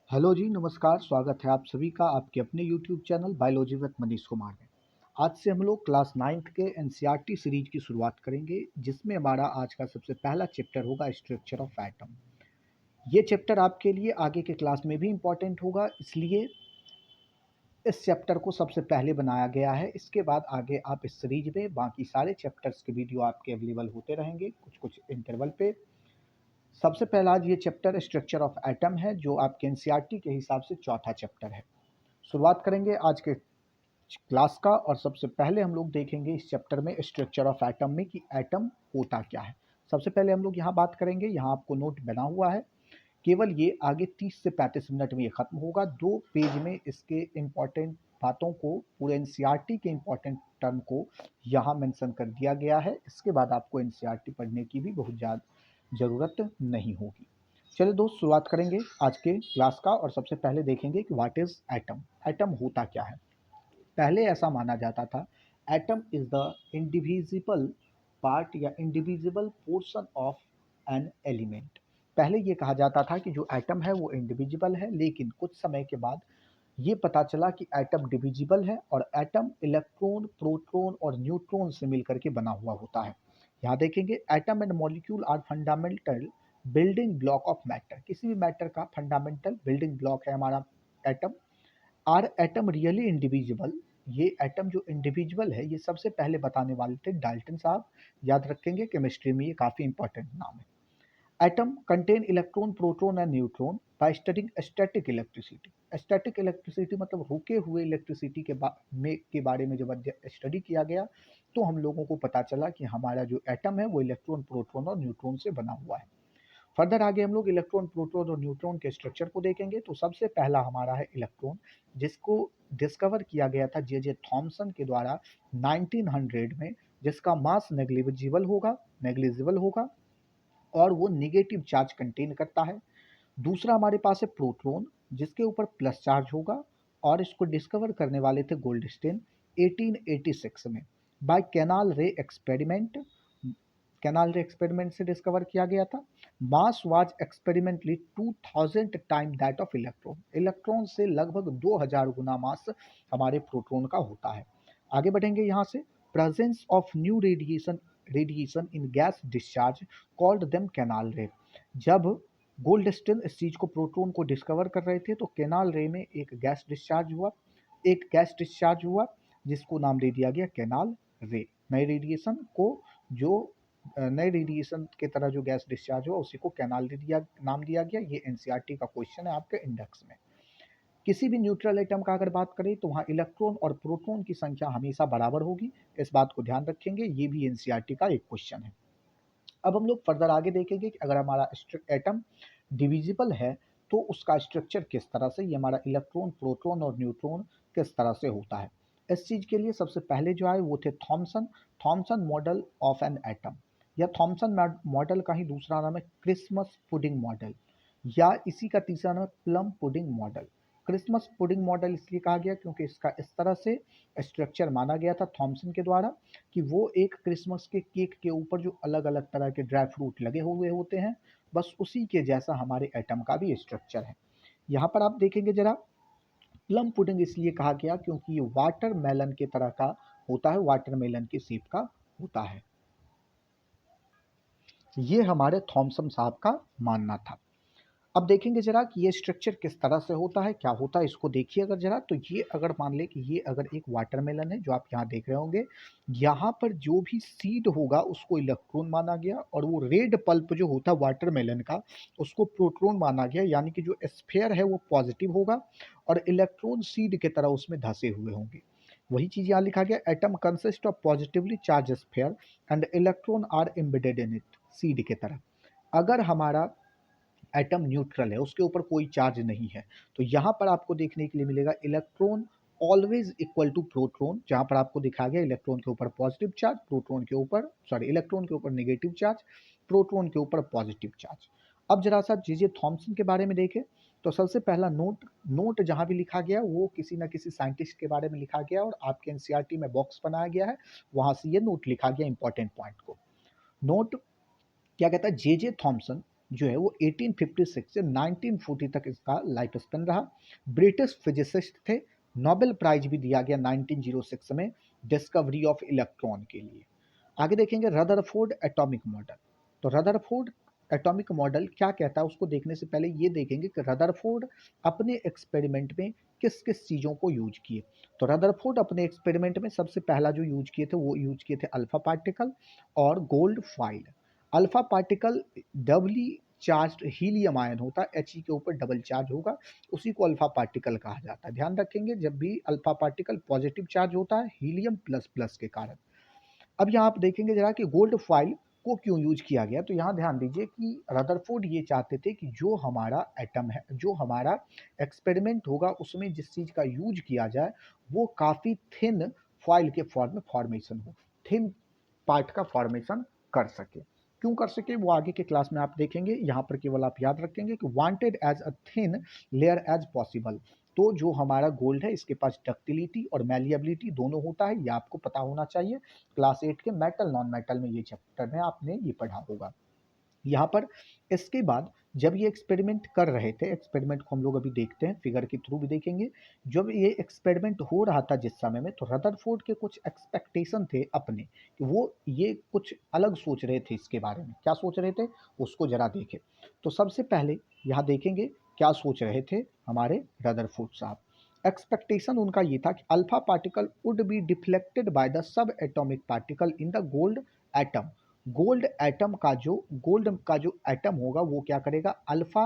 Hello जी, नमस्कार। स्वागत है आप सभी का आपके अपने YouTube channel biology with Manish Kumar में। आज से हम लोग क्लास 9th के एनसीईआरटी सीरीज की शुरुआत करेंगे, जिसमें हमारा आज का सबसे पहला चैप्टर होगा स्ट्रक्चर ऑफ एटम। ये चैप्टर आपके लिए आगे के क्लास में भी इम्पॉर्टेंट होगा, इसलिए इस चैप्टर को सबसे पहले बनाया गया है। इसके बाद आगे आप इस सीरीज में बाकी सारे चैप्टर्स के वीडियो आपके अवेलेबल होते रहेंगे कुछ कुछ इंटरवल पे। सबसे पहला आज ये चैप्टर स्ट्रक्चर ऑफ एटम है, जो आपके एनसीईआरटी के हिसाब से चौथा चैप्टर है। शुरुआत करेंगे आज के क्लास का, और सबसे पहले हम लोग देखेंगे इस चैप्टर में स्ट्रक्चर ऑफ एटम में कि एटम होता क्या है। सबसे पहले हम लोग यहाँ बात करेंगे, यहाँ आपको नोट बना हुआ है। केवल ये आगे 30 से 35 मिनट में ये खत्म होगा। 2 पेज में इसके इम्पॉर्टेंट बातों को, पूरे एनसीईआरटी के इम्पॉर्टेंट टर्म को यहाँ मेंशन कर दिया गया है। इसके बाद आपको एनसीईआरटी पढ़ने की भी बहुत ज़्यादा ज़रूरत नहीं होगी। चलिए दोस्त, शुरुआत करेंगे आज के क्लास का, और सबसे पहले देखेंगे कि व्हाट इज़ एटम। एटम होता क्या है। पहले ऐसा माना जाता था, atom is the indivisible part या indivisible portion of an element. पहले ये कहा जाता था कि जो एटम है वो इंडिविजिबल है, लेकिन कुछ समय के बाद ये पता चला कि एटम डिविजिबल है, और एटम इलेक्ट्रॉन, प्रोटॉन और न्यूट्रॉन से मिलकर के बना हुआ होता है। यहाँ देखेंगे, atom and molecule are fundamental building block of matter. किसी भी मैटर का फंडामेंटल बिल्डिंग ब्लॉक है हमारा atom. Are atom really indivisible. ये एटम जो इंडिविजुअल है, ये सबसे पहले बताने वाले थे डाल्टन साहब। याद रखेंगे, केमिस्ट्री में ये काफ़ी इंपॉर्टेंट नाम है। Atom contain electron, proton and neutron by studying static electricity. Static electricity मतलब रुके हुए इलेक्ट्रिसिटी के बारे में जब स्टडी किया गया, तो हम लोगों को पता चला कि हमारा जो एटम है वो इलेक्ट्रॉन, प्रोटॉन और न्यूट्रॉन से बना हुआ है। फर्दर आगे हम लोग इलेक्ट्रॉन, प्रोटॉन और न्यूट्रॉन के स्ट्रक्चर को देखेंगे। तो सबसे पहला हमारा है इलेक्ट्रॉन, जिसको डिस्कवर किया गया था जे जे थॉमसन के द्वारा 1900 में, जिसका मास नेग्लिजिबल होगा और वो निगेटिव चार्ज कंटेन करता है। दूसरा हमारे पास है प्रोटॉन, जिसके ऊपर प्लस चार्ज होगा, और इसको डिस्कवर करने वाले थे गोल्डस्टीन 1886 में बाय कैनाल रे एक्सपेरिमेंट से डिस्कवर किया गया था। Mass was experimentally 2000 time that of electron. Electron से लगभग 2000 गुना मास हमारे प्रोटॉन का होता है। आगे बढ़ेंगे यहाँ से, presence of new radiation in gas discharge called them canal रे। जब गोल्डस्टिन इस चीज को, प्रोटॉन को डिस्कवर कर रहे थे, तो कैनाल रे में एक गैस डिस्चार्ज हुआ, जिसको नाम दे दिया गया कैनाल रे। नए रेडिएशन को, जो नए रेडिएशन की तरह जो गैस डिस्चार्ज हुआ, उसी को कैनाल नाम दिया गया। ये एनसीईआरटी का क्वेश्चन है आपके इंडेक्स में। किसी भी न्यूट्रल एटम का अगर बात करें, तो वहाँ इलेक्ट्रॉन और प्रोटॉन की संख्या हमेशा बराबर होगी। इस बात को ध्यान रखेंगे, ये भी एनसीईआरटी का एक क्वेश्चन है। अब हम लोग फर्दर आगे देखेंगे कि अगर हमारा एटम डिविजिबल है, तो उसका स्ट्रक्चर किस तरह से, ये हमारा इलेक्ट्रॉन, प्रोटॉन और न्यूट्रॉन किस तरह से होता है। इस चीज के लिए सबसे पहले जो आए वो थे Thomson. Thomson model of an atom, या थॉमसन मॉडल का ही दूसरा नाम है क्रिसमस पुडिंग मॉडल, या इसी का तीसरा नाम है plum pudding model. Christmas pudding model इसलिए कहा गया क्योंकि इसका इस तरह से स्ट्रक्चर माना गया था थॉमसन के द्वारा, कि वो एक क्रिसमस के केक के ऊपर जो अलग अलग तरह के ड्राई फ्रूट लगे हुए होते हैं, बस उसी के जैसा हमारे एटम का भी स्ट्रक्चर है। यहाँ पर आप देखेंगे जरा, प्लम पुडिंग इसलिए कहा गया क्योंकि ये वाटरमेलन के तरह का होता है, वाटरमेलन की शेप का होता है। ये हमारे थॉमसन साहब का मानना था। अब देखेंगे जरा कि ये स्ट्रक्चर किस तरह से होता है, क्या होता है, इसको देखिए अगर जरा। तो ये अगर मान ले कि ये अगर एक वाटरमेलन है, जो आप यहाँ देख रहे होंगे, यहाँ पर जो भी सीड होगा उसको इलेक्ट्रॉन माना गया, और वो रेड पल्प जो होता है वाटरमेलन का, उसको प्रोटॉन माना गया। यानी कि जो स्फेयर है वो पॉजिटिव होगा, और इलेक्ट्रॉन सीड की तरह उसमें धंसे हुए होंगे। वही चीज यहाँ लिखा गया, atom consist of positively charge sphere and electron are embedded in it, seed की तरह। अगर हमारा एटम न्यूट्रल है, उसके ऊपर कोई चार्ज नहीं है, तो यहाँ पर आपको देखने के लिए मिलेगा electron always equal to proton. जहाँ पर आपको दिखा गया इलेक्ट्रॉन के ऊपर पॉजिटिव चार्ज, इलेक्ट्रॉन के ऊपर नेगेटिव चार्ज, प्रोटॉन के ऊपर पॉजिटिव चार्ज। अब जरा सा जे थॉमसन के बारे में देखें, तो सबसे पहला नोट जहाँ भी लिखा गया वो किसी न किसी साइंटिस्ट के बारे में लिखा गया, और आपके एनसीईआरटी में बॉक्स बनाया गया है, वहां से ये नोट लिखा गया इंपॉर्टेंट पॉइंट को। नोट क्या कहता है, जे थॉमसन जो है वो 1856 से 1940 तक इसका लाइफ स्पेन रहा। ब्रिटिश फिजिसिस्ट थे, नोबेल प्राइज भी दिया गया 1906 में डिस्कवरी ऑफ इलेक्ट्रॉन के लिए। आगे देखेंगे रदरफोर्ड एटॉमिक मॉडल। तो रदरफोर्ड एटॉमिक मॉडल क्या कहता है उसको देखने से पहले ये देखेंगे कि रदरफोर्ड अपने एक्सपेरिमेंट में किस किस चीज़ों को यूज किए। तो रदरफोर्ड अपने एक्सपेरिमेंट में सबसे पहला जो यूज किए थे वो यूज किए थे अल्फा पार्टिकल और gold foil. Alpha particle doubly charged helium ion होता है, He के ऊपर डबल चार्ज होगा, उसी को अल्फा पार्टिकल कहा जाता है। ध्यान रखेंगे जब भी अल्फा पार्टिकल पॉजिटिव चार्ज होता है हीलियम प्लस प्लस के कारण। अब यहाँ आप देखेंगे जरा कि गोल्ड फॉइल को क्यों यूज किया गया। तो यहाँ ध्यान दीजिए कि रदरफोर्ड ये चाहते थे कि जो हमारा एटम है, जो हमारा एक्सपेरिमेंट होगा उसमें जिस चीज़ का यूज किया जाए वो काफ़ी थिन फॉइल के फॉर्म में फॉर्मेशन हो, थिन पार्ट का फॉर्मेशन कर सके। क्यों कर सके वो आगे के क्लास में आप देखेंगे। यहाँ पर केवल आप याद रखेंगे कि wanted as a thin layer as possible. तो जो हमारा गोल्ड है इसके पास डक्टिलिटी और मैलिएबिलिटी दोनों होता है, ये आपको पता होना चाहिए। क्लास 8 के मेटल नॉन मेटल में ये चैप्टर में आपने ये पढ़ा होगा। यहाँ पर इसके बाद जब ये एक्सपेरिमेंट कर रहे थे, एक्सपेरिमेंट को हम लोग अभी देखते हैं, फिगर के थ्रू भी देखेंगे। जब ये एक्सपेरिमेंट हो रहा था जिस समय में, तो रदरफोर्ड के कुछ एक्सपेक्टेशन थे अपने कि वो ये कुछ अलग सोच रहे थे इसके बारे में। क्या सोच रहे थे उसको जरा देखें। तो सबसे पहले यहाँ देखेंगे क्या सोच रहे थे हमारे रदरफोर्ड साहब। एक्सपेक्टेशन उनका ये था कि alpha particle would be deflected by the sub atomic particle in the gold atom. Gold का जो एटम होगा वो क्या करेगा, अल्फा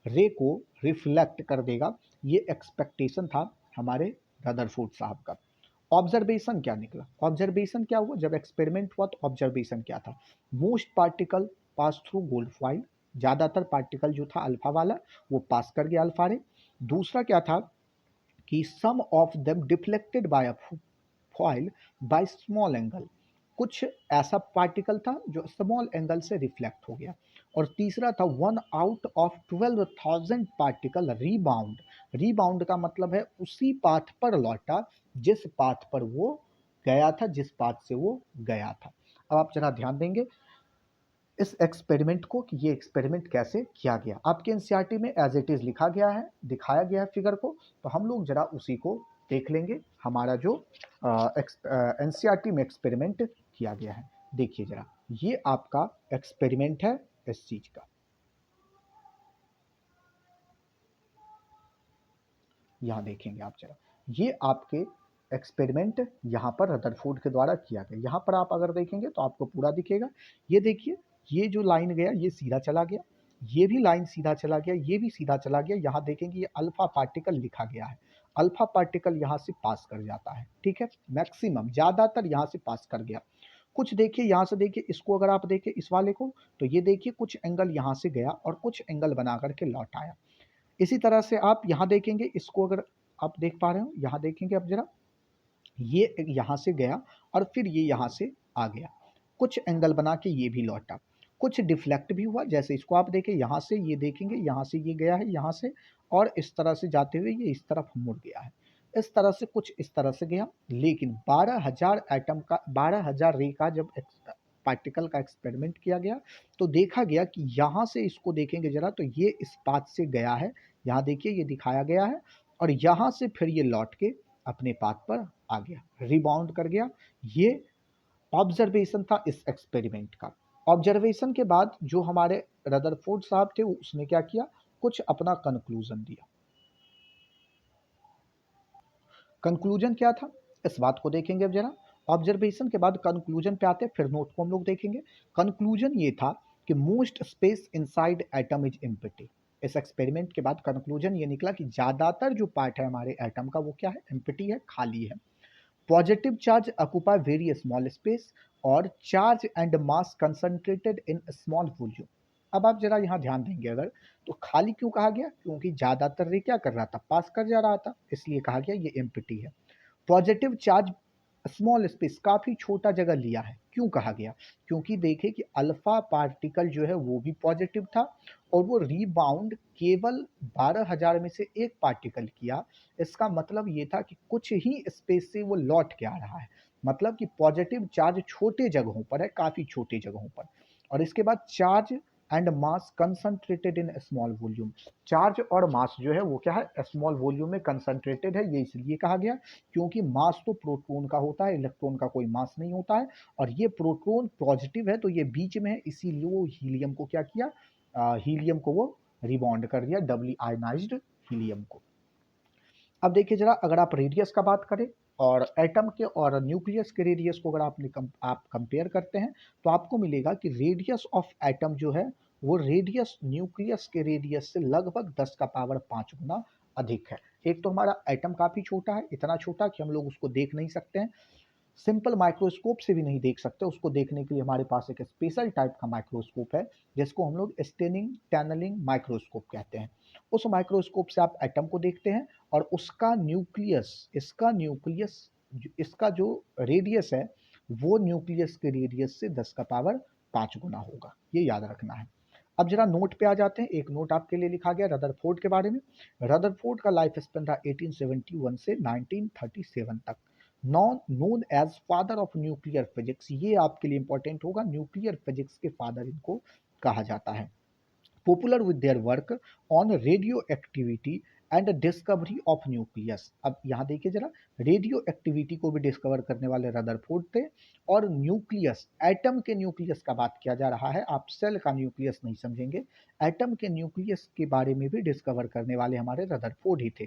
रे को रिफ्लेक्ट कर देगा। ये एक्सपेक्टेशन था हमारे रदरफोर्ड साहब का। ऑब्जर्वेशन क्या निकला, ऑब्जर्वेशन क्या हुआ जब एक्सपेरिमेंट हुआ, तो ऑब्जर्वेशन क्या था, most particle pass through gold foil. ज़्यादातर पार्टिकल जो था अल्फा वाला वो पास कर गया अल्फा रे। दूसरा क्या था कि some of them deflected by a foil by small angle. कुछ ऐसा पार्टिकल था जो स्मॉल एंगल से रिफ्लेक्ट हो गया। और तीसरा था 1/12,000 पार्टिकल रीबाउंड। रीबाउंड का मतलब है उसी पाथ पर लौटा जिस पाथ पर वो गया था, जिस पाथ से वो गया था। अब आप जरा ध्यान देंगे इस एक्सपेरिमेंट को कि ये एक्सपेरिमेंट कैसे किया गया। आपके एनसीईआरटी में एज इट इज़ लिखा गया है, दिखाया गया है फिगर को, तो हम लोग जरा उसी को देख लेंगे। हमारा जो एनसीईआरटी में एक्सपेरिमेंट किया गया है, देखिए जरा, ये आपका एक्सपेरिमेंट है इस चीज का। यहाँ देखेंगे आप जरा, ये आपके एक्सपेरिमेंट यहाँ पर रदरफोर्ड के द्वारा किया गया। यहाँ पर आप अगर देखेंगे तो आपको पूरा दिखेगा। ये देखिए, ये जो लाइन गया ये सीधा चला गया, ये भी लाइन सीधा चला गया, ये भी सीधा चला गया। यहाँ देखेंगे ये अल्फा पार्टिकल लिखा गया है, अल्फा पार्टिकल यहाँ से पास कर जाता है, ठीक है, मैक्सिमम ज़्यादातर यहाँ से पास कर गया। कुछ देखिए यहाँ से, देखिए इसको अगर आप देखिए इस वाले को, तो ये देखिए कुछ एंगल यहाँ से गया और कुछ एंगल बना करके लौट आया। इसी तरह से आप यहाँ देखेंगे, इसको अगर आप देख पा रहे हो, यहाँ देखेंगे आप जरा, ये यहाँ से गया और फिर ये यहाँ से आ गया, कुछ एंगल बना के ये भी लौटा, कुछ डिफ्लेक्ट भी हुआ। जैसे इसको आप देखें यहाँ से, ये देखेंगे यहाँ से ये गया है यहाँ से, और इस तरह से जाते हुए ये इस तरफ मुड़ गया है। इस तरह से कुछ इस तरह से गया। लेकिन 12,000 एटम का, 12,000 रे का जब पार्टिकल का एक्सपेरिमेंट किया गया, तो देखा गया कि यहाँ से, इसको देखेंगे जरा, तो ये इस पाथ से गया है, यहाँ देखिए ये दिखाया गया है, और यहाँ से फिर ये लौट के अपने पाथ पर आ गया, रिबाउंड कर गया। ये ऑब्जर्वेशन था इस एक्सपेरिमेंट का। ऑब्जर्वेशन के बाद जो हमारे रदरफोर्ड साहब थे उसने क्या किया, कुछ अपना कंक्लूजन दिया। कंक्लूजन क्या था इस बात को देखेंगे अब जरा। ऑब्जर्वेशन के बाद कंक्लूजन पे आते हैं, फिर नोट को हम लोग देखेंगे। कंक्लूजन ये था कि most space inside atom is empty. इस एक्सपेरिमेंट के बाद कंक्लूजन ये निकला कि ज़्यादातर जो पार्ट है हमारे एटम का वो क्या है, एम्प्टी है, खाली है। Positive charge occupy very small space और charge and mass concentrated in small volume. अब आप जरा यहाँ ध्यान देंगे अगर, तो खाली क्यों कहा गया, क्योंकि ज़्यादातर रे क्या कर रहा था, पास कर जा रहा था, इसलिए कहा गया ये एम्प्टी है। पॉजिटिव चार्ज स्मॉल स्पेस, काफ़ी छोटा जगह लिया है, क्यों कहा गया, क्योंकि देखे कि अल्फा पार्टिकल जो है वो भी पॉजिटिव था और वो रीबाउंड केवल 12,000 में से एक पार्टिकल किया। इसका मतलब ये था कि कुछ ही स्पेस से वो लौट के आ रहा है, मतलब कि पॉजिटिव चार्ज छोटे जगहों पर है, काफ़ी छोटे जगहों पर। और इसके बाद charge and mass concentrated in small volume. Charge और मास जो है वो क्या है, स्मॉल वॉल्यूम में कंसंट्रेटेड है। ये इसलिए कहा गया क्योंकि मास तो प्रोटॉन का होता है, इलेक्ट्रॉन का कोई मास नहीं होता है, और ये प्रोटॉन पॉजिटिव है तो ये बीच में है, इसीलिए वो हीलियम को क्या किया, हीलियम को वो रिबॉन्ड कर दिया, डबली आयनाइज्ड हीलियम को। अब देखिए जरा, अगर आप रेडियस का बात करें और एटम के और न्यूक्लियस के रेडियस को अगर आप कंपेयर करते हैं तो आपको मिलेगा कि रेडियस ऑफ एटम जो है वो रेडियस न्यूक्लियस के रेडियस से लगभग 10 का पावर 5 गुना अधिक है। एक तो हमारा एटम काफ़ी छोटा है, इतना छोटा कि हम लोग उसको देख नहीं सकते हैं, सिंपल माइक्रोस्कोप से भी नहीं देख सकते। उसको देखने के लिए हमारे पास एक स्पेशल टाइप का माइक्रोस्कोप है जिसको हम लोग स्टेनिंग टनलिंग माइक्रोस्कोप कहते हैं। उस माइक्रोस्कोप से आप एटम को देखते हैं और उसका न्यूक्लियस, इसका जो रेडियस है वो न्यूक्लियस के रेडियस से 10 का पावर 5 गुना होगा, ये याद रखना है। अब जरा नोट पे आ जाते हैं। एक नोट आपके लिए लिखा गया रदरफोर्ड के बारे में। रदरफोर्ड का लाइफ स्पेन रहा 1871 से 1937 तक। Known as father of nuclear physics, ये आपके लिए इंपॉर्टेंट होगा, न्यूक्लियर फिजिक्स के फादर इनको कहा जाता है। Popular with their work on radio activity and discovery of nucleus. अब यहाँ देखिए जरा, रेडियो एक्टिविटी को भी डिस्कवर करने वाले रदरफोर्ड थे, और न्यूक्लियस, एटम के न्यूक्लियस का बात किया जा रहा है, आप सेल का न्यूक्लियस नहीं समझेंगे, एटम के न्यूक्लियस के बारे में भी डिस्कवर करने वाले हमारे रदरफोर्ड ही थे।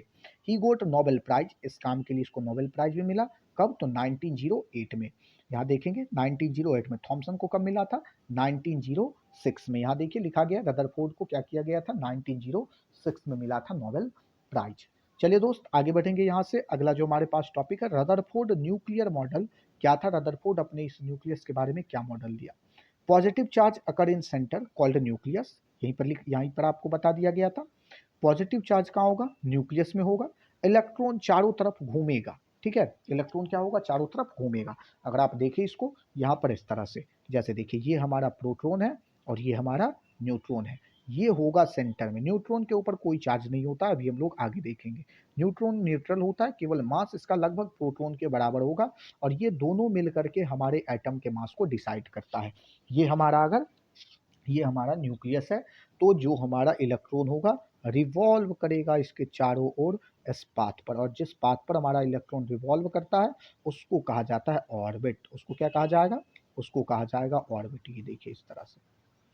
ही गोट नोबेल प्राइज, इस काम के लिए इसको नोबेल प्राइज भी मिला। कब? तो 1908 में। यहाँ देखेंगे 1908 में। थॉमसन को कब मिला था? 1906 में। यहाँ देखिए लिखा गया रदरफोर्ड को क्या किया गया था, 1906 में मिला था नोबेल प्राइज। चलिए दोस्त आगे बढ़ेंगे यहाँ से। अगला जो हमारे पास टॉपिक है, रदरफोर्ड न्यूक्लियर मॉडल। क्या था? रदरफोर्ड अपने इस न्यूक्लियस के बारे में क्या मॉडल दिया? पॉजिटिव चार्ज अकर इन सेंटर कॉल्ड न्यूक्लियस, यहीं पर आपको बता दिया गया था। पॉजिटिव चार्ज कहाँ होगा? न्यूक्लियस में होगा। इलेक्ट्रॉन चारों तरफ घूमेगा, ठीक है, इलेक्ट्रॉन क्या होगा? चारों तरफ घूमेगा। अगर आप देखें इसको यहाँ पर इस तरह से, जैसे देखिए ये हमारा प्रोटॉन है और ये हमारा न्यूट्रॉन है, ये होगा सेंटर में। न्यूट्रॉन के ऊपर कोई चार्ज नहीं होता, अभी हम लोग आगे देखेंगे। न्यूट्रॉन न्यूट्रल होता है, केवल मास इसका लगभग प्रोटॉन के बराबर होगा, और ये दोनों मिल करके हमारे एटम के मास को डिसाइड करता है। ये हमारा न्यूक्लियस है, तो जो हमारा इलेक्ट्रॉन होगा रिवॉल्व करेगा इसके चारों ओर इस पाथ पर, और जिस पाथ पर हमारा इलेक्ट्रॉन रिवॉल्व करता है उसको कहा जाता है ऑर्बिट। उसको क्या कहा जाएगा? उसको कहा जाएगा ऑर्बिट। ये देखिए इस तरह से,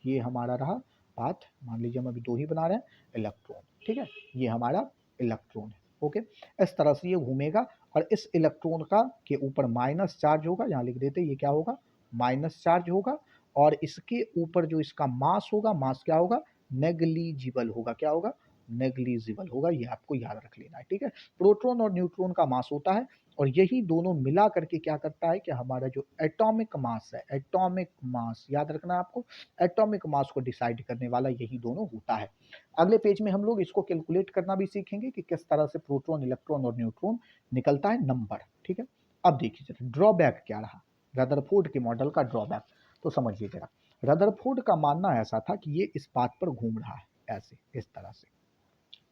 ये हमारा रहा पाथ। मान लीजिए हम अभी दो ही बना रहे हैं, इलेक्ट्रॉन, ठीक है, ये हमारा इलेक्ट्रॉन है। ओके, इस तरह से ये घूमेगा, और इस इलेक्ट्रॉन का के ऊपर माइनस चार्ज होगा, यहाँ लिख देते, ये क्या होगा? माइनस चार्ज होगा, और इसके ऊपर जो इसका मास होगा, मास क्या होगा? नेग्लिजिबल होगा। क्या होगा? नेग्लिजिबल होगा। ये आपको याद रख लेना है, ठीक है। प्रोटॉन और न्यूट्रॉन का मास होता है, और यही दोनों मिला करके क्या करता है कि हमारा जो एटॉमिक मास है, एटॉमिक मास याद रखना है आपको, एटॉमिक मास को डिसाइड करने वाला यही दोनों होता है। अगले पेज में हम लोग इसको कैलकुलेट करना भी सीखेंगे कि किस तरह से प्रोटॉन, इलेक्ट्रॉन और न्यूट्रॉन निकलता है नंबर, ठीक है। अब देखिए जरा ड्रॉबैक क्या रहा, रदरफोर्ड के मॉडल का ड्रॉबैक, तो समझिए जरा। रदरफोर्ड का मानना ऐसा था कि ये इस बात पर घूम रहा है, ऐसे इस तरह से।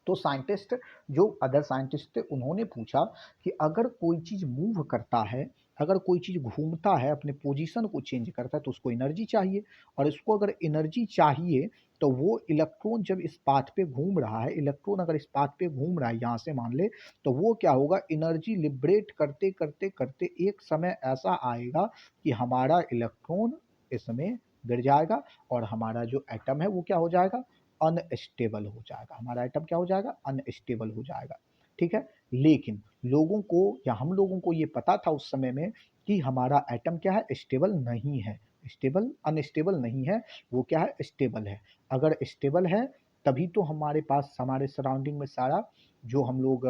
तो साइंटिस्ट, जो अदर साइंटिस्ट थे, उन्होंने पूछा कि अगर कोई चीज़ मूव करता है, अगर कोई चीज़ घूमता है, अपने पोजीशन को चेंज करता है, तो उसको एनर्जी चाहिए, और इसको अगर एनर्जी चाहिए तो वो इलेक्ट्रॉन जब इस पाथ पे घूम रहा है, इलेक्ट्रॉन अगर इस पाथ पे घूम रहा है यहाँ से मान ले, तो वो क्या होगा? एनर्जी लिबरेट करते करते करते एक समय ऐसा आएगा कि हमारा इलेक्ट्रॉन इसमें गिर जाएगा, और हमारा जो एटम है वो क्या हो जाएगा? अनस्टेबल हो जाएगा। हमारा आइटम क्या हो जाएगा? अनस्टेबल हो जाएगा, ठीक है। लेकिन लोगों को, या हम लोगों को ये पता था उस समय में कि हमारा एटम क्या है? स्टेबल नहीं है, स्टेबल, अनस्टेबल नहीं है, वो क्या है? स्टेबल है। अगर स्टेबल है तभी तो हमारे पास, हमारे सराउंडिंग में सारा जो हम लोग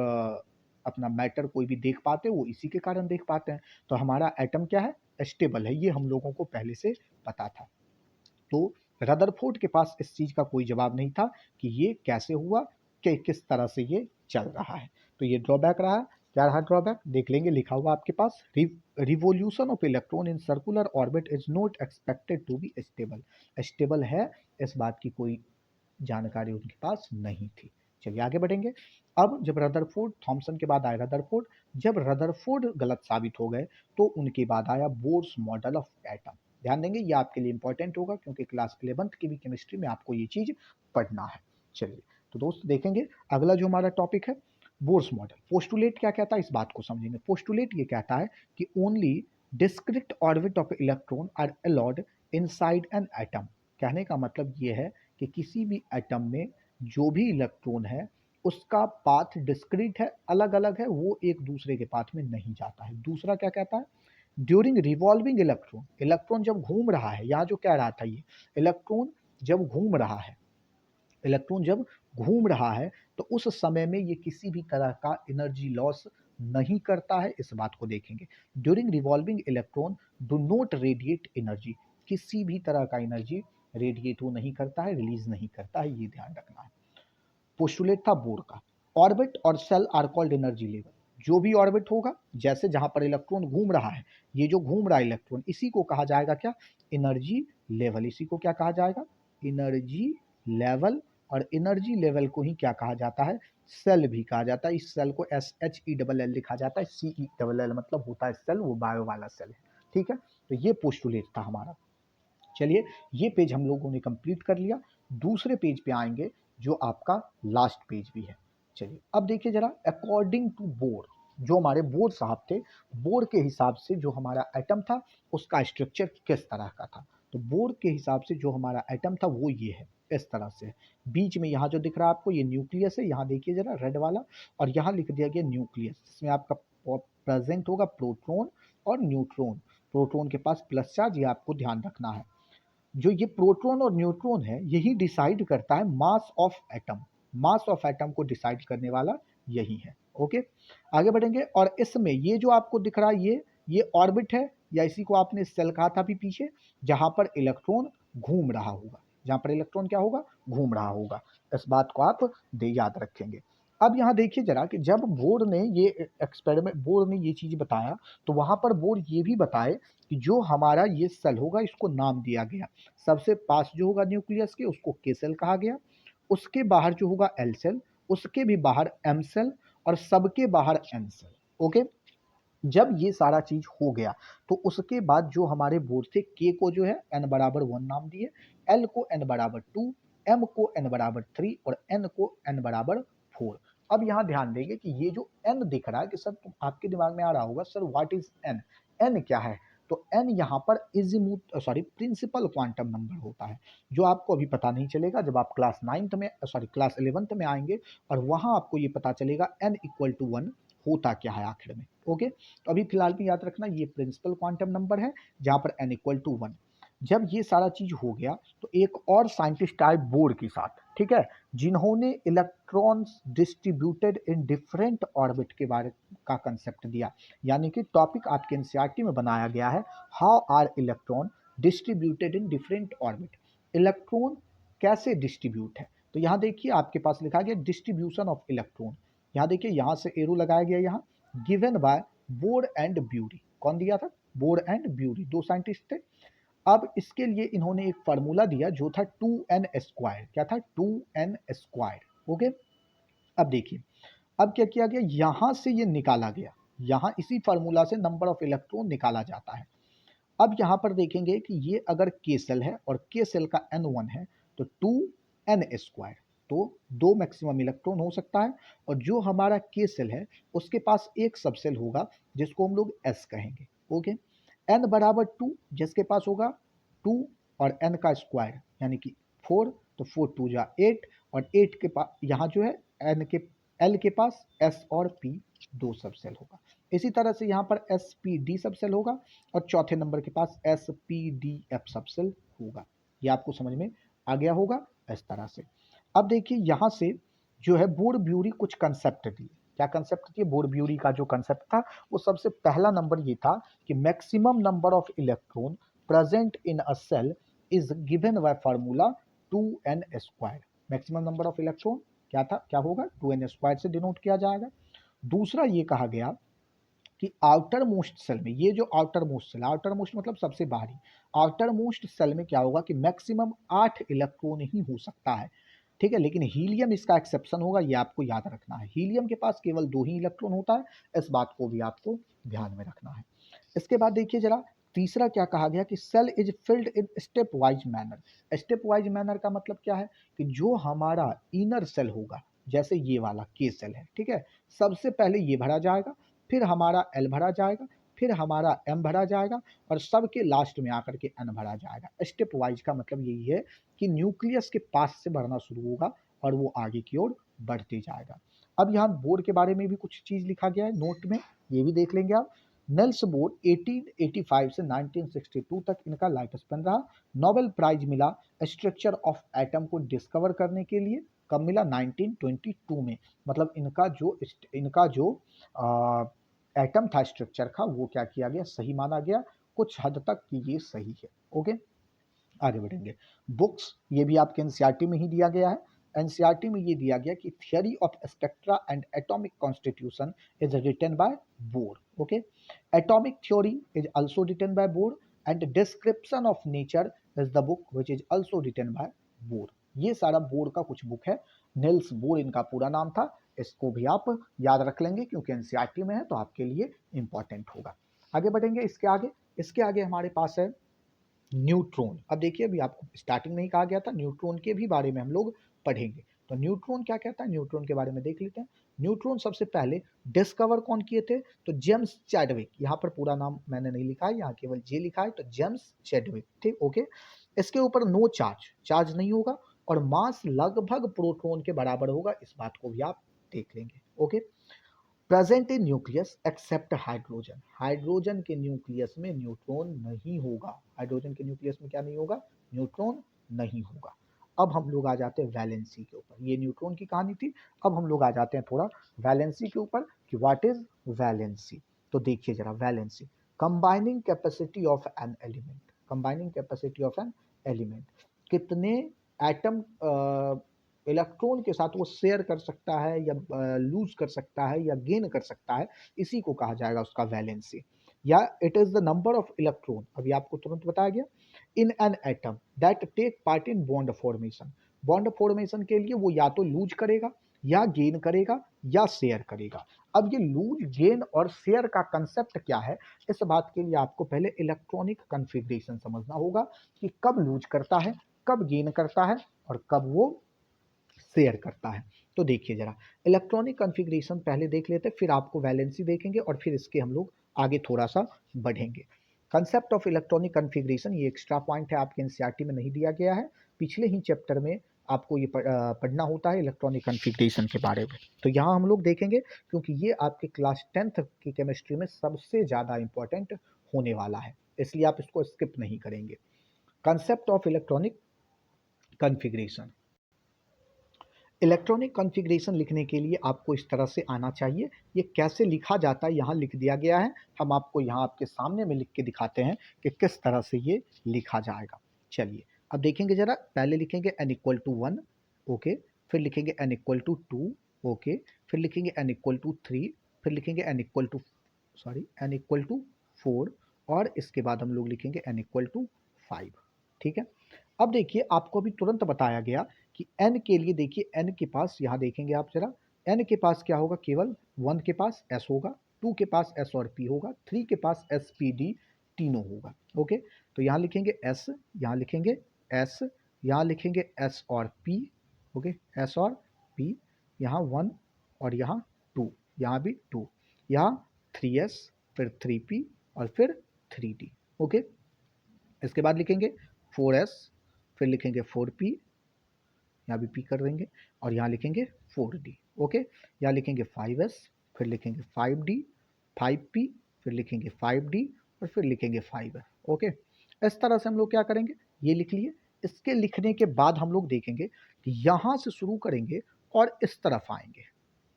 अपना मैटर कोई भी देख पाते हैं, वो इसी के कारण देख पाते हैं। तो हमारा एटम क्या है? स्टेबल है, ये हम लोगों को पहले से पता था। तो रदरफोर्ड के पास इस चीज़ का कोई जवाब नहीं था कि ये कैसे हुआ, कि किस तरह से ये चल रहा है। तो ये ड्रॉबैक रहा। क्या रहा ड्रॉबैक? देख लेंगे, लिखा हुआ आपके पास, revolution of electron in circular orbit is not expected to be stable. Stable है इस बात की कोई जानकारी उनके पास नहीं थी। चलिए आगे बढ़ेंगे। अब जब रदरफोर्ड, थॉमसन के बाद आया रदरफोर्ड, जब रदरफोर्ड गलत साबित हो गए तो उनके बाद आया बोर्स मॉडल ऑफ एटम। ध्यान देंगे, ये आपके लिए इंपॉर्टेंट होगा क्योंकि क्लास 11th की भी केमिस्ट्री में आपको ये चीज़ पढ़ना है। चलिए, तो दोस्त देखेंगे अगला जो हमारा टॉपिक है बोर्स मॉडल। पोस्टुलेट क्या कहता है, इस बात को समझेंगे। पोस्टुलेट ये कहता है कि only discrete orbit of electron are allowed inside an atom. कहने का मतलब ये है कि किसी भी एटम में जो भी इलेक्ट्रॉन है उसका पाथ डिस्क्रीट है, अलग अलग है, वो एक दूसरे के पाथ में नहीं जाता है। दूसरा क्या कहता है, ड्यूरिंग रिवॉल्विंग इलेक्ट्रॉन, इलेक्ट्रॉन जब घूम रहा है, यहाँ जो कह रहा था ये इलेक्ट्रॉन जब घूम रहा है, इलेक्ट्रॉन जब घूम रहा है तो उस समय में ये किसी भी तरह का एनर्जी लॉस नहीं करता है, इस बात को देखेंगे। During revolving electron do not radiate energy, किसी भी तरह का एनर्जी रेडिएट वो नहीं करता है, रिलीज नहीं करता है, ये ध्यान रखना है। पोस्टुलेट था बोर का। ऑर्बिट और shell are called energy level, जो भी ऑर्बिट होगा, जैसे जहां पर इलेक्ट्रॉन घूम रहा है, ये जो घूम रहा है इलेक्ट्रॉन, इसी को कहा जाएगा क्या, एनर्जी लेवल। इसी को क्या कहा जाएगा, एनर्जी लेवल। और एनर्जी लेवल को ही क्या कहा जाता है, सेल भी कहा जाता है। इस सेल को SHELL लिखा जाता है, CELL मतलब होता है सेल, वो बायो वाला सेल है। ठीक है, तो ये पोस्टुलेट था हमारा। चलिए, ये पेज हम लोगों ने कंप्लीट कर लिया। दूसरे पेज पे आएंगे जो आपका लास्ट पेज भी है। चलिए, अब देखिए जरा, अकॉर्डिंग टू बोर, जो हमारे बोर साहब थे, बोर के हिसाब से जो हमारा एटम था उसका स्ट्रक्चर किस तरह का था। तो बोर के हिसाब से जो हमारा एटम था वो ये है, इस तरह से। बीच में यहाँ जो दिख रहा है आपको, ये न्यूक्लियस है, यहाँ देखिए जरा रेड वाला, और यहाँ लिख दिया गया न्यूक्लियस, जिसमें आपका प्रेजेंट होगा प्रोटॉन और न्यूट्रॉन। प्रोटॉन के पास प्लस चार्ज, ये आपको ध्यान रखना है। जो ये प्रोटॉन और न्यूट्रॉन है, यही डिसाइड करता है mass of atom. Mass of atom को डिसाइड करने वाला यही है। ओके, आगे बढ़ेंगे। और इसमें ये जो आपको दिख रहा है, ये ऑर्बिट है, या इसी को आपने सेल कहा था भी पीछे, जहां पर इलेक्ट्रॉन घूम रहा होगा, जहां पर इलेक्ट्रॉन क्या होगा, घूम रहा होगा। इस बात को आप याद रखेंगे। अब यहाँ देखिए जरा कि जब बोर ने ये एक्सपेरिमेंट, बोर ने ये चीज बताया, तो वहां पर बोर ये भी बताए कि जो हमारा ये सेल होगा इसको नाम दिया गया। सबसे पास जो होगा न्यूक्लियस के, उसको के सेल कहा गया। उसके बाहर जो होगा एल सेल, उसके भी बाहर एम सेल, और सबके बाहर एन सेल। ओके, जब ये सारा चीज हो गया तो उसके बाद जो हमारे बोर्ड थे, के को जो है n बराबर 1 नाम दिए, एल को n बराबर 2, एम को n बराबर 3, और n को n बराबर 4। अब यहाँ ध्यान देंगे कि ये जो n दिख रहा है, कि सर आपके दिमाग में आ रहा होगा sir what is n, n क्या है। तो n यहाँ पर प्रिंसिपल क्वांटम नंबर होता है, जो आपको अभी पता नहीं चलेगा, जब आप क्लास 11th में आएंगे और वहां आपको ये पता चलेगा n इक्वल टू 1 होता क्या है आखिर में। ओके, तो अभी फिलहाल भी याद रखना, ये प्रिंसिपल क्वांटम नंबर है जहां पर n इक्वल टू 1। जब ये सारा चीज हो गया तो एक और साइंटिस्ट आए बोर्ड के साथ, ठीक है, जिन्होंने electrons distributed in different orbit के बारे का कंसेप्ट दिया। यानी कि टॉपिक आपके एनसीईआरटी में बनाया गया है, how are electron distributed in different orbit. Electron कैसे डिस्ट्रीब्यूट है, तो यहाँ देखिए आपके पास लिखा गया डिस्ट्रीब्यूशन ऑफ इलेक्ट्रॉन। यहाँ देखिए, यहाँ से एरो लगाया गया, यहाँ given by Bohr and bury. कौन दिया था, बोर एंड ब्यूरी, दो साइंटिस्ट थे। अब इसके लिए इन्होंने एक फार्मूला दिया जो था 2n²। क्या था, 2n²। ओके, अब देखिए, अब क्या किया गया, यहां से ये निकाला गया, यहां इसी फार्मूला से नंबर ऑफ इलेक्ट्रॉन निकाला जाता है। अब यहां पर देखेंगे कि ये अगर के सेल है और के सेल का n1 है, तो 2n², तो दो मैक्सिमम इलेक्ट्रॉन हो सकता है। और जो हमारा के सेल है उसके पास एक सबसेल होगा जिसको हम लोग s कहेंगे। ओके, n बराबर 2, जिसके पास होगा 2 और n का स्क्वायर यानी कि 4, तो 4 2 जा 8, और 8 के पास यहाँ जो है n के l के पास s और p दो सबसेल होगा। इसी तरह से यहाँ पर SPD सबसेल होगा, और चौथे नंबर के पास SPDF सबसेल होगा। ये आपको समझ में आ गया होगा इस तरह से। अब देखिए यहाँ से जो है बोर ब्यूरी कुछ कंसेप्ट दिए। क्या कंसेप्ट दिए, बोर ब्यूरी का जो कंसेप्ट था वो सबसे पहला नंबर ये था कि maximum number of electron present in a shell is given by formula 2n²। Maximum number of electron क्या था, क्या होगा, 2n² से डिनोट किया जाएगा। दूसरा ये कहा गया कि आउटर मोस्ट सेल में, ये जो outermost shell, outermost मतलब सबसे बाहरी, आउटर मोस्ट सेल में क्या होगा कि मैक्सिमम 8 इलेक्ट्रॉन ही हो सकता है। ठीक है, लेकिन हीलियम इसका एक्सेप्शन होगा, ये आपको याद रखना है। हीलियम के पास केवल 2 ही इलेक्ट्रॉन होता है, इस बात को भी आपको ध्यान में रखना है। इसके बाद देखिए जरा, तीसरा क्या कहा गया कि shell is filled in stepwise manner. Stepwise manner का मतलब क्या है कि जो हमारा इनर सेल होगा, जैसे ये वाला के सेल है, ठीक है, सबसे पहले ये भरा जाएगा, फिर हमारा एल भरा जाएगा, फिर हमारा एम भरा जाएगा, और सबके लास्ट में आकर के एन भरा जाएगा। स्टेप वाइज का मतलब यही है कि न्यूक्लियस के पास से बढ़ना शुरू होगा और वो आगे की ओर बढ़ते जाएगा। अब यहाँ बोर के बारे में भी कुछ चीज लिखा गया है नोट में, ये भी देख लेंगे आप। नेल्स बोर 1885 से 1962 तक इनका लाइफ स्पेन रहा। नोबेल प्राइज मिला स्ट्रक्चर ऑफ एटम को डिस्कवर करने के लिए, कब मिला? 1922 में। मतलब इनका जो एटम था, स्ट्रक्चर का, वो क्या किया गया? सही माना गया, कुछ हद तक कि ये सही है। ओके, आगे बढ़ेंगे। बुक्स, ये भी आपके एनसीईआरटी में ही दिया गया है। एनसीईआरटी में ये दिया गया कि theory of spectra and atomic constitution is written by Bohr. Okay, atomic theory is also written by Bohr and description of nature is the book which is also written by Bohr. ये सारा bore का कुछ book है। Nils bore इनका पूरा नाम था। इसको भी आप याद रख लेंगे क्योंकि एनसीईआरटी में है तो आपके लिए इंपॉर्टेंट होगा। आगे बढ़ेंगे। इसके आगे हमारे पास है न्यूट्रॉन। अब देखिए, अभी आपको स्टार्टिंग में ही कहा गया था न्यूट्रॉन के भी बारे में हम लोग पढ़ेंगे। तो न्यूट्रॉन क्या कहता है, न्यूट्रॉन के बारे में देख लेते हैं। न्यूट्रॉन सबसे पहले डिस्कवर कौन किए थे? तो जेम्स चैडविक। यहाँ पर पूरा नाम मैंने नहीं लिखा है, यहाँ केवल जे लिखा है, तो जेम्स चैडविक थे। ओके, इसके ऊपर नो चार्ज नहीं होगा और मास लगभग प्रोटॉन के बराबर होगा। इस बात को भी आप देख लेंगे। Okay, present in nucleus except hydrogen. Hydrogen के न्यूक्लियस में न्यूट्रॉन नहीं होगा। हाइड्रोजन के न्यूक्लियस में क्या नहीं होगा? न्यूट्रॉन नहीं होगा। अब हम लोग आ जाते हैं वैलेंसी के ऊपर। ये न्यूट्रॉन की कहानी थी। अब हम लोग आ जाते हैं थोड़ा वैलेंसी के ऊपर कि व्हाट इज वैलेंसी। तो देखिए जरा, valency combining capacity of an element. Combining capacity of an element, कितने एटम इलेक्ट्रॉन के साथ वो शेयर कर सकता है या लूज कर सकता है या गेन कर सकता है, इसी को कहा जाएगा उसका वैलेंसी। या it is the number of electron, अभी आपको तुरंत बताया गया, in an atom that take part in bond formation. Bond formation के लिए वो या तो लूज करेगा या गेन करेगा या शेयर करेगा। अब ये लूज, गेन और शेयर का कंसेप्ट क्या है, इस बात के लिए आपको पहले इलेक्ट्रॉनिक कॉन्फ़िगरेशन समझना होगा कि कब लूज करता है, कब गेन करता है और कब वो शेयर करता है। तो देखिए जरा, इलेक्ट्रॉनिक कॉन्फ़िगरेशन पहले देख लेते हैं, फिर आपको वैलेंसी देखेंगे और फिर इसके हम लोग आगे थोड़ा सा बढ़ेंगे। कंसेप्ट ऑफ इलेक्ट्रॉनिक कॉन्फ़िगरेशन, ये एक्स्ट्रा पॉइंट है, आपके एनसीईआरटी में नहीं दिया गया है। पिछले ही चैप्टर में आपको ये पढ़ना होता है इलेक्ट्रॉनिक कॉन्फ़िगरेशन के बारे में। तो यहाँ हम लोग देखेंगे क्योंकि ये आपके क्लास 10th की केमिस्ट्री में सबसे ज़्यादा इंपॉर्टेंट होने वाला है, इसलिए आप इसको स्किप नहीं करेंगे। Concept of electronic configuration. Electronic configuration लिखने के लिए आपको इस तरह से आना चाहिए। ये कैसे लिखा जाता है यहाँ लिख दिया गया है, हम आपको यहाँ आपके सामने में लिख के दिखाते हैं कि किस तरह से ये लिखा जाएगा। चलिए अब देखेंगे जरा, पहले लिखेंगे n इक्वल टू 1, ओके, फिर लिखेंगे n इक्वल टू 2, ओके, फिर लिखेंगे n इक्वल टू 3, फिर लिखेंगे n equal to n equal to 4 और इसके बाद हम लोग लिखेंगे n इक्वल टू 5। ठीक है, अब देखिए आपको अभी तुरंत बताया गया कि n के लिए, देखिए n के पास, यहाँ देखेंगे आप जरा, n के पास क्या होगा? केवल 1 के पास s होगा, 2 के पास s और p होगा, 3 के पास s p d तीनों होगा। ओके, तो यहाँ लिखेंगे s, यहाँ लिखेंगे s, यहाँ लिखेंगे s और p, ओके, s और p, यहाँ 1 और यहाँ 2, यहाँ भी 2, यहाँ 3s, फिर 3p और फिर 3d। ओके, इसके बाद लिखेंगे 4s, फिर लिखेंगे 4p, यहाँ भी p कर देंगे, और यहाँ लिखेंगे 4d। ओके, यहाँ लिखेंगे 5s, फिर लिखेंगे 5d, 5p, फिर लिखेंगे 5d और फिर लिखेंगे 5f। ओके, इस तरह से हम लोग क्या करेंगे, ये लिख लिए। इसके लिखने के बाद हम लोग देखेंगे कि यहाँ से शुरू करेंगे और इस तरफ आएंगे,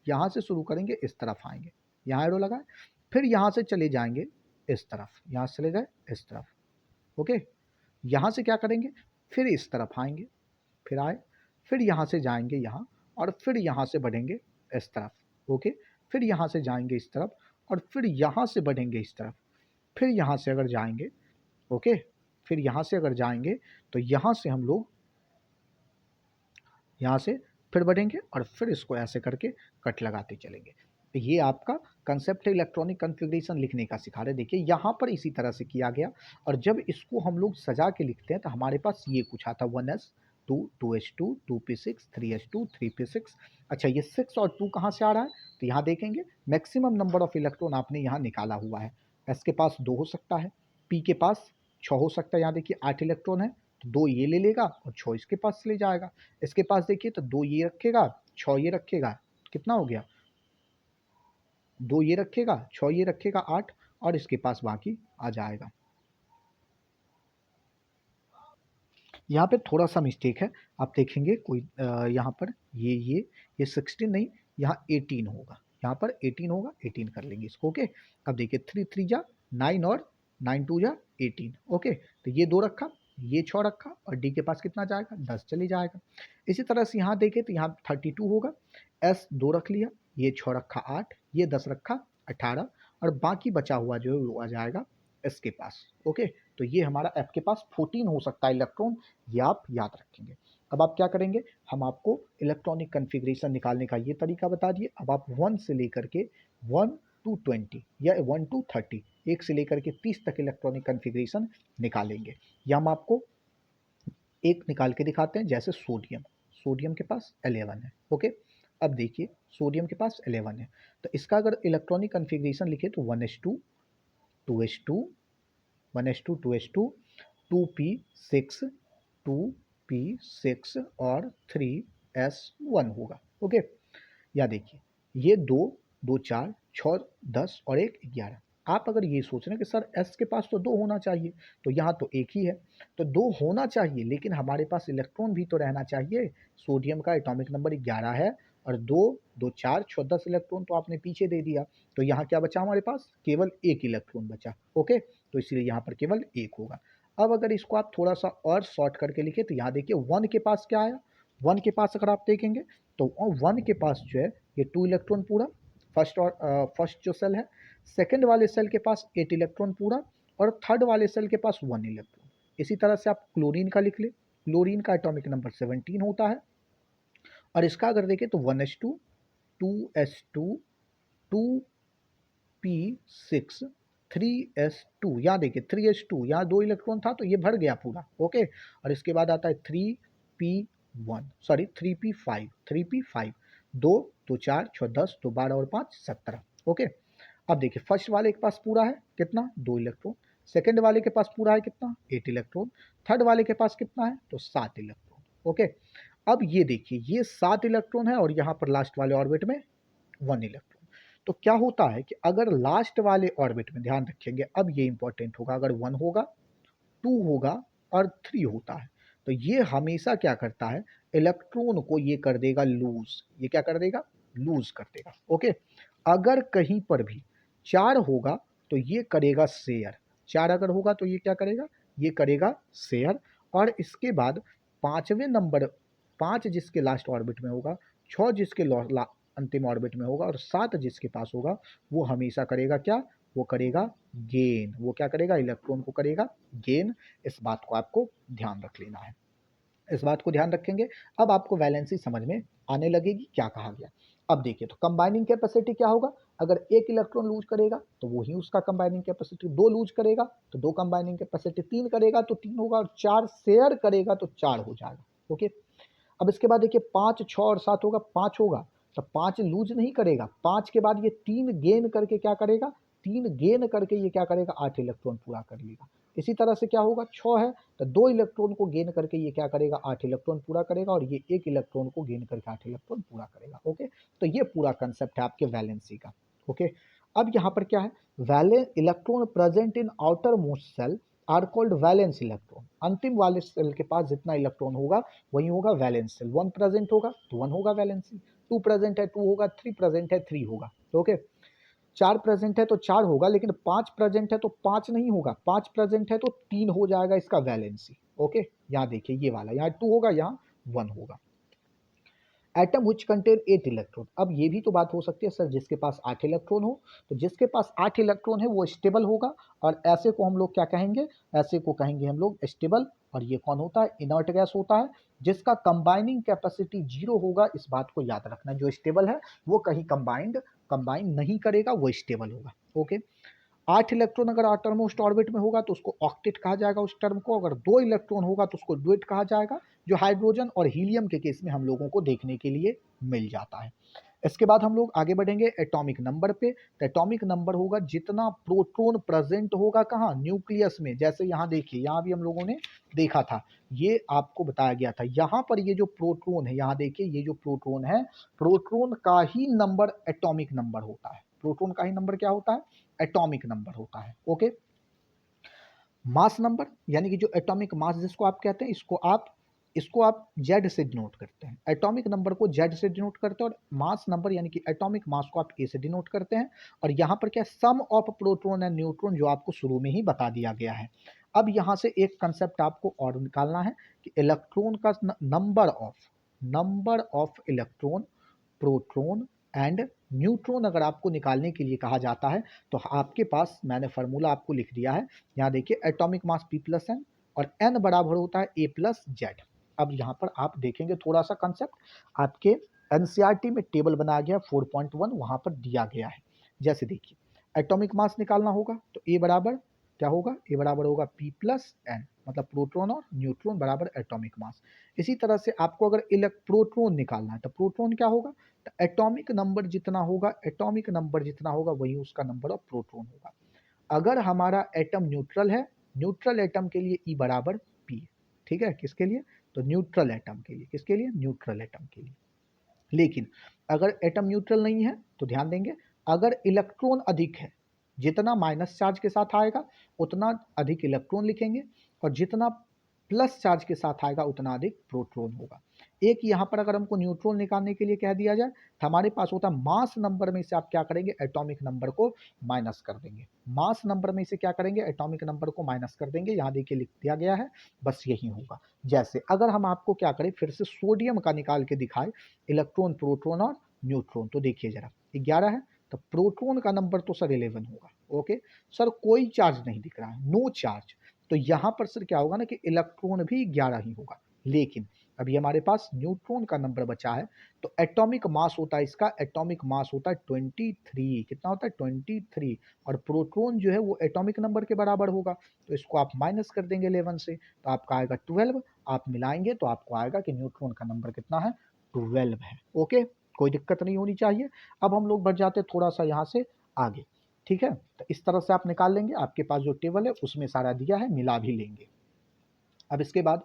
यहाँ से शुरू करेंगे इस तरफ आएंगे, यहाँ एरो लगाए, फिर यहाँ से चले जाएंगे इस तरफ, यहाँ से चले गए इस तरफ। ओके, यहाँ से क्या करेंगे, फिर इस तरफ आएंगे, फिर आए, फिर यहाँ से जाएंगे यहाँ और फिर यहाँ से बढ़ेंगे इस तरफ। ओके, फिर यहाँ से जाएंगे इस तरफ और फिर यहाँ से बढ़ेंगे इस तरफ, फिर यहाँ से अगर जाएंगे, ओके, फिर यहाँ से अगर जाएंगे तो यहाँ से हम लोग यहाँ से फिर बढ़ेंगे और फिर इसको ऐसे करके कट लगाते चलेंगे। ये आपका कंसेप्ट इलेक्ट्रॉनिक कॉन्फ़िगरेशन लिखने का सिखा रहे हैं। देखिए यहाँ पर इसी तरह से किया गया और जब इसको हम लोग सजा के लिखते हैं तो हमारे पास ये कुछ आता है 1s 2 2s2 2p6 3s2 3p6। अच्छा ये 6 और 2 कहाँ से आ रहा है? तो यहाँ देखेंगे मैक्सिमम नंबर ऑफ इलेक्ट्रॉन आपने यहाँ निकाला हुआ है। s के पास 2 हो सकता है, p के पास 6 हो सकता है। यहाँ देखिए 8 इलेक्ट्रॉन है तो 2 ये ले लेगा और 6 इसके पास ले जाएगा। इसके पास देखिए तो 2 ये रखेगा 6 ये रखेगा, कितना हो गया? 2 ये रखेगा 6 ये रखेगा 8 और इसके पास बाकी आ जाएगा। यहाँ पे थोड़ा सा मिस्टेक है, आप देखेंगे कोई यहाँ पर ये 16 नहीं, यहाँ 18 होगा, यहाँ पर 18 होगा, 18 कर लेंगे इसको। ओके अब देखिए 3 3 जा 9 और 9 2 जा 18। ओके तो ये 2 रखा, ये 6 रखा और डी के पास कितना जाएगा? 10 चली जाएगा। इसी तरह से यहाँ देखें तो यहाँ 32 होगा, एस 2 रख लिया, ये 6 रखा 8, ये 10 रखा 18 और बाकी बचा हुआ जो है वो आ जाएगा एस के पास। ओके तो ये हमारा एफ के पास 14 हो सकता है इलेक्ट्रॉन, ये आप याद रखेंगे। अब आप क्या करेंगे, हम आपको इलेक्ट्रॉनिक कन्फिग्रेशन निकालने का ये तरीका बता दिए। अब आप 1 से लेकर के 1 टू 20 या 1 टू 30, 1 से लेकर के 30 तक इलेक्ट्रॉनिक कन्फिग्रेशन निकालेंगे। या हम आपको एक निकाल के दिखाते हैं, जैसे सोडियम, सोडियम के पास 11 है। ओके अब देखिए सोडियम के पास 11 है तो इसका अगर इलेक्ट्रॉनिक कन्फिग्रेशन लिखे तो 1s2 2s2 1s2 2s2 2p6 2p6 और 3s1 होगा। ओके या देखिए ये 2 2 4 6 10 और 1 11। आप अगर ये सोच रहे हैं कि सर एस के पास तो 2 होना चाहिए, तो यहाँ तो एक ही है, तो 2 होना चाहिए लेकिन हमारे पास इलेक्ट्रॉन भी तो रहना चाहिए। सोडियम का एटॉमिक नंबर 11 है और 2 2 4 6 10 इलेक्ट्रॉन तो आपने पीछे दे दिया, तो यहाँ क्या बचा हमारे पास? केवल एक इलेक्ट्रॉन बचा। ओके तो इसलिए यहाँ पर केवल एक होगा। अब अगर इसको आप थोड़ा सा और शॉर्ट करके लिखे तो यहाँ देखिए 1 के पास क्या आया? 1 के पास अगर आप देखेंगे तो 1 के पास जो है ये 2 इलेक्ट्रॉन पूरा, फर्स्ट जो सेल है। सेकंड वाले सेल के पास 8 इलेक्ट्रॉन पूरा और थर्ड वाले सेल के पास 1 इलेक्ट्रॉन। इसी तरह से आप क्लोरीन का लिख ले, क्लोरीन का एटॉमिक नंबर 17 होता है और इसका अगर देखें तो 1s2 2s2 2p6 3s2। यहाँ देखिए 3s2, यहाँ 2 इलेक्ट्रॉन था तो ये भर गया पूरा। ओके और इसके बाद आता है 3p1 सॉरी 3p5 2 2 4 6 10 2 12 और 5 17। ओके अब देखिए फर्स्ट वाले के पास पूरा है कितना? 2 इलेक्ट्रॉन। सेकंड वाले के पास पूरा है कितना? 8 इलेक्ट्रॉन। थर्ड वाले के पास कितना है? तो 7 इलेक्ट्रॉन। ओके अब ये देखिए ये 7 इलेक्ट्रॉन है और यहाँ पर लास्ट वाले ऑर्बिट में 1 इलेक्ट्रॉन। तो क्या होता है कि अगर लास्ट वाले ऑर्बिट में, ध्यान रखेंगे अब ये इंपॉर्टेंट होगा, अगर 1 होगा 2 होगा और 3 होता है तो ये हमेशा क्या करता है? इलेक्ट्रॉन को ये कर देगा लूज। ये क्या कर देगा? लूज कर देगा। ओके अगर कहीं पर भी 4 होगा तो ये करेगा शेयर। 4 अगर होगा तो ये क्या करेगा? ये करेगा शेयर। और इसके बाद 5वें नंबर 5 जिसके लास्ट ऑर्बिट में होगा, 6 जिसके अंतिम ऑर्बिट में होगा और 7 जिसके पास होगा, वो हमेशा करेगा क्या? वो करेगा गेन। वो क्या करेगा? इलेक्ट्रॉन को करेगा गेन। इस बात को आपको ध्यान रख लेना है, इस बात को ध्यान रखेंगे। अब आपको वैलेंसी समझ में आने लगेगी क्या कहा गया। अब देखिए तो कंबाइनिंग कैपेसिटी क्या होगा? अगर एक इलेक्ट्रॉन लूज करेगा तो वो ही उसका कंबाइनिंग कैपेसिटी, 2 लूज करेगा तो 2 कंबाइनिंग कैपेसिटी, 3 करेगा तो 3 होगा और 4 शेयर करेगा तो 4 हो जाएगा। ओके अब इसके बाद देखिए 5 6 और 7 होगा, 5 होगा तो 5 लूज नहीं करेगा, 5 के बाद ये 3 गेन करके क्या करेगा? 3 गेन करके ये क्या करेगा? 8 इलेक्ट्रॉन पूरा कर लेगा। इसी तरह से क्या होगा? 6 है तो 2 इलेक्ट्रॉन को गेन करके ये क्या करेगा? 8 इलेक्ट्रॉन पूरा करेगा और ये 1 इलेक्ट्रॉन को गेन करके 8 इलेक्ट्रॉन पूरा करेगा। ओके तो ये पूरा कंसेप्ट है आपके वैलेंसी का। ओके अब यहाँ पर क्या है? Electron present in outermost shell are called valence electron. अंतिम वाले सेल के पास जितना इलेक्ट्रॉन होगा वही होगा वैलेंस सेल। 1 प्रेजेंट होगा तो 1 होगा वैलेंसी, 2 प्रेजेंट है 2 होगा, 3 प्रेजेंट है 3 होगा। ओके 4 प्रेजेंट है तो 4 होगा, लेकिन 5 प्रेजेंट है तो 5 नहीं होगा, 5 प्रेजेंट है तो 3 हो जाएगा इसका वैलेंसी। ओके यहाँ देखिए ये वाला, यहाँ 2 होगा, यहाँ 1 होगा। Atom which contain 8 electron. अब ये भी तो बात हो सकती है सर जिसके पास 8 इलेक्ट्रॉन हो, तो जिसके पास 8 इलेक्ट्रॉन है वो स्टेबल होगा और ऐसे को हम लोग क्या कहेंगे? ऐसे को कहेंगे हम लोग स्टेबल। और ये कौन होता है? इनर्ट गैस होता है जिसका कंबाइनिंग कैपेसिटी 0 होगा। इस बात को याद रखना, जो स्टेबल है वो कहीं कंबाइंड कंबाइन नहीं करेगा वो स्टेबल होगा। ओके, 8 इलेक्ट्रॉन अगर आउटरमोस्ट ऑर्बिट में होगा तो उसको ऑक्टेट कहा जाएगा उस टर्म को। अगर 2 इलेक्ट्रॉन होगा तो उसको ड्यूएट कहा जाएगा, जो हाइड्रोजन और हीलियम के केस में हम लोगों को देखने के लिए मिल जाता है। इसके बाद हम लोग आगे बढ़ेंगे एटॉमिक नंबर पे। तो एटॉमिक नंबर होगा जितना प्रोटॉन प्रेजेंट होगा कहाँ, न्यूक्लियस में। जैसे यहाँ देखिए, यहाँ भी हम लोगों ने देखा था, ये आपको बताया गया था। यहाँ पर ये जो प्रोटॉन है, यहाँ देखिए ये जो प्रोटॉन है, प्रोटॉन का ही नंबर एटॉमिक नंबर होता है। प्रोटॉन का ही नंबर क्या होता है, एटॉमिक नंबर होता है। ओके, मास नंबर यानी कि जो एटॉमिक मास जिसको आप कहते हैं, इसको आप जेड से डिनोट करते हैं। एटॉमिक नंबर को जेड से डिनोट करते हैं और मास नंबर यानी कि एटॉमिक मास को आप ए से डिनोट करते हैं। और यहाँ पर क्या, सम ऑफ प्रोटॉन एंड न्यूट्रॉन, जो आपको शुरू में ही बता दिया गया है। अब यहाँ से एक कंसेप्ट आपको और निकालना है कि इलेक्ट्रॉन का number of electron, proton and neutron अगर आपको निकालने के लिए कहा जाता है तो आपके पास मैंने फार्मूला आपको लिख दिया है। यहाँ देखिए, atomic mass P plus n और एन बराबर होता है A प्लस जेड। अब यहाँ पर आप देखेंगे थोड़ा सा कंसेप्ट, आपके एनसीईआरटी में टेबल बनाया गया 4.1, वहाँ पर दिया गया है। जैसे देखिए, एटॉमिक मास निकालना होगा तो ए बराबर क्या होगा, ए बराबर होगा P प्लस एन, मतलब प्रोटॉन और न्यूट्रॉन बराबर एटॉमिक मास। इसी तरह से आपको अगर प्रोटॉन निकालना है तो प्रोटॉन क्या होगा, तो एटॉमिक नंबर जितना होगा वही उसका नंबर ऑफ प्रोटॉन होगा। अगर हमारा एटम न्यूट्रल है, न्यूट्रल एटम के लिए ई बराबर पी, ठीक है, किसके लिए, तो न्यूट्रल एटम के लिए, किसके लिए, न्यूट्रल एटम के लिए। लेकिन अगर एटम न्यूट्रल नहीं है तो ध्यान देंगे, अगर इलेक्ट्रॉन अधिक है, जितना माइनस चार्ज के साथ आएगा उतना अधिक इलेक्ट्रॉन लिखेंगे, और जितना प्लस चार्ज के साथ आएगा उतना अधिक प्रोटॉन होगा। एक यहाँ पर अगर हमको न्यूट्रॉन निकालने के लिए कह दिया जाए तो हमारे पास होता है मास नंबर में से आप क्या करेंगे, एटॉमिक नंबर को माइनस कर देंगे। मास नंबर में से क्या करेंगे, एटॉमिक नंबर को माइनस कर देंगे। यहाँ देखिए लिख दिया गया है, बस यही होगा। जैसे अगर हम आपको क्या करें, फिर से सोडियम का निकाल के दिखाए, इलेक्ट्रॉन, प्रोटॉन और न्यूट्रॉन, तो देखिए जरा 11 है तो प्रोटॉन का नंबर तो सर 11 होगा। ओके सर, कोई चार्ज नहीं दिख रहा है, नो चार्ज, तो यहाँ पर सर क्या होगा ना कि इलेक्ट्रॉन भी 11 ही होगा। लेकिन अभी हमारे पास न्यूट्रॉन का नंबर बचा है, तो एटॉमिक मास होता है इसका, एटॉमिक मास होता है 23, कितना होता है 23, और प्रोटॉन जो है वो एटॉमिक नंबर के बराबर होगा, तो इसको आप माइनस कर देंगे 11 से, तो आपका आएगा 12। आप मिलाएंगे तो आपको आएगा कि न्यूट्रॉन का नंबर कितना है, 12 है। ओके, कोई दिक्कत नहीं होनी चाहिए। अब हम लोग बढ़ जाते थोड़ा सा यहाँ से आगे, ठीक है, तो इस तरह से आप निकाल लेंगे, आपके पास जो टेबल है उसमें सारा दिया है, मिला भी लेंगे। अब इसके बाद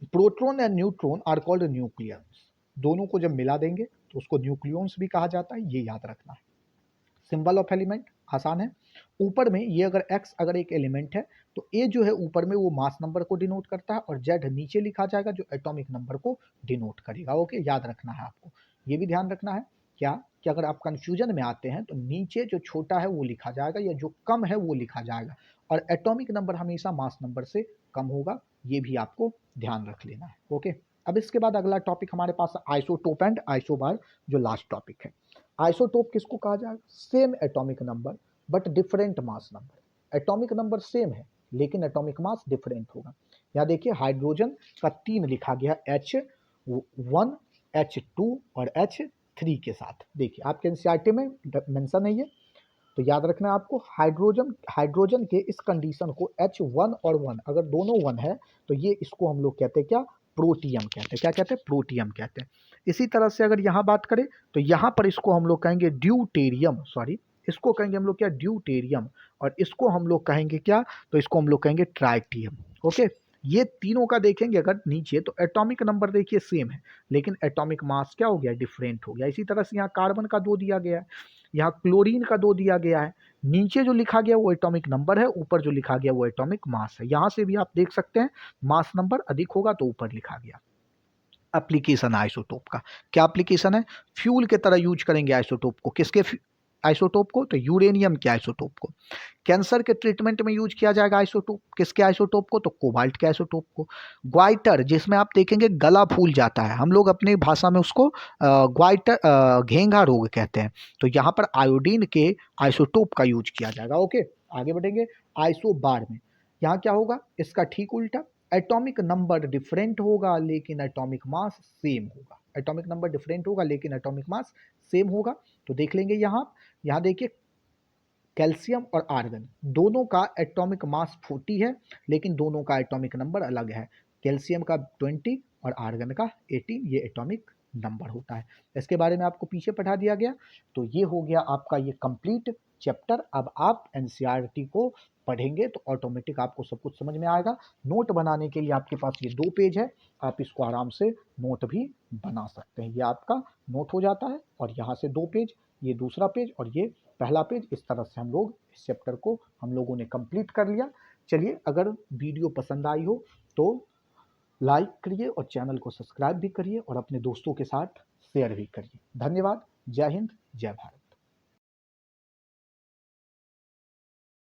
proton and neutron are called nucleons, दोनों को जब मिला देंगे तो उसको न्यूक्लियंस भी कहा जाता है, ये याद रखना है। सिंबल ऑफ एलिमेंट आसान है, ऊपर में ये अगर x अगर एक एलिमेंट है तो a जो है ऊपर में वो मास नंबर को डिनोट करता है, और z नीचे लिखा जाएगा जो एटॉमिक नंबर को डिनोट करेगा। ओके, याद रखना है आपको, ये भी ध्यान रखना है क्या कि अगर आप कंफ्यूजन में आते हैं तो नीचे जो छोटा है वो लिखा जाएगा या जो कम है वो लिखा जाएगा, और एटॉमिक नंबर हमेशा मास नंबर से कम होगा, ये भी आपको ध्यान रख लेना है। ओके, अब इसके बाद अगला टॉपिक हमारे पास आइसोटोप एंड आइसोबार, जो लास्ट टॉपिक है। आइसोटोप किसको कहा जाएगा, same atomic number but different mass number. Atomic number same है लेकिन एटॉमिक मास डिफरेंट होगा। यहाँ देखिए हाइड्रोजन का 3 लिखा गया, H1, H2 और H3 के साथ। देखिए आपके एनसीईआरटी में मेंशन है ये, तो याद रखना है आपको, हाइड्रोजन के इस कंडीशन को H1 और 1 अगर दोनों 1 है तो ये इसको हम लोग कहते हैं क्या, प्रोटियम कहते हैं। क्या कहते हैं, प्रोटियम कहते हैं। इसी तरह से अगर यहाँ बात करें तो यहाँ पर इसको हम लोग कहेंगे ड्यूटेरियम, सॉरी इसको कहेंगे हम लोग क्या, ड्यूटेरियम, और इसको हम लोग कहेंगे क्या, तो इसको हम लोग कहेंगे ट्राइटियम। ओके, ये तीनों का देखेंगे अगर नीचे तो एटॉमिक नंबर देखिए सेम है लेकिन एटॉमिक मास क्या हो गया, डिफरेंट हो गया। इसी तरह से यहाँ कार्बन का 2 दिया गया है, यहाँ क्लोरीन का 2 दिया गया है, नीचे जो लिखा गया वो एटॉमिक नंबर है, ऊपर जो लिखा गया वो एटॉमिक मास है। यहाँ से भी आप देख सकते हैं मास नंबर अधिक होगा तो ऊपर लिखा गया। एप्लीकेशन आइसोटोप का क्या एप्लीकेशन है, फ्यूल के तरह यूज करेंगे आइसोटोप को, किसके आइसोटोप को, तो यूरेनियम के आइसोटोप को। कैंसर के ट्रीटमेंट में यूज किया जाएगा आइसोटोप, किसके आइसोटोप को, तो कोबाल्ट के आइसोटोप को। ग्वाइटर, जिसमें आप देखेंगे गला फूल जाता है, हम लोग अपनी भाषा में उसको ग्वाइटर घेंघा रोग कहते हैं, तो यहाँ पर आयोडीन के आइसोटोप का यूज किया जाएगा। ओके, आगे बढ़ेंगे आइसोबार में। यहाँ क्या होगा, इसका ठीक उल्टा, एटॉमिक नंबर डिफरेंट होगा लेकिन एटॉमिक मास सेम होगा। एटॉमिक नंबर डिफरेंट होगा लेकिन एटॉमिक मास सेम होगा। तो देख लेंगे यहाँ देखिए कैल्शियम और आर्गन दोनों का एटॉमिक मास 40 है लेकिन दोनों का एटॉमिक नंबर अलग है। कैल्शियम का 20 और आर्गन का 18 ये एटॉमिक नंबर होता है। इसके बारे में आपको पीछे पढ़ा दिया गया। तो ये हो गया आपका ये कंप्लीट चैप्टर। अब आप एनसीईआरटी को पढ़ेंगे तो ऑटोमेटिक आपको सब कुछ समझ में आएगा। नोट बनाने के लिए आपके पास ये 2 पेज है, आप इसको आराम से नोट भी बना सकते हैं। ये आपका नोट हो जाता है और यहाँ से 2 पेज, ये दूसरा पेज और ये पहला पेज। इस तरह से हम लोग इस चैप्टर को हम लोगों ने कंप्लीट कर लिया। चलिए, अगर वीडियो पसंद आई हो तो लाइक करिए और चैनल को सब्सक्राइब भी करिए और अपने दोस्तों के साथ शेयर भी करिए। धन्यवाद। जय हिंद, जय भारत।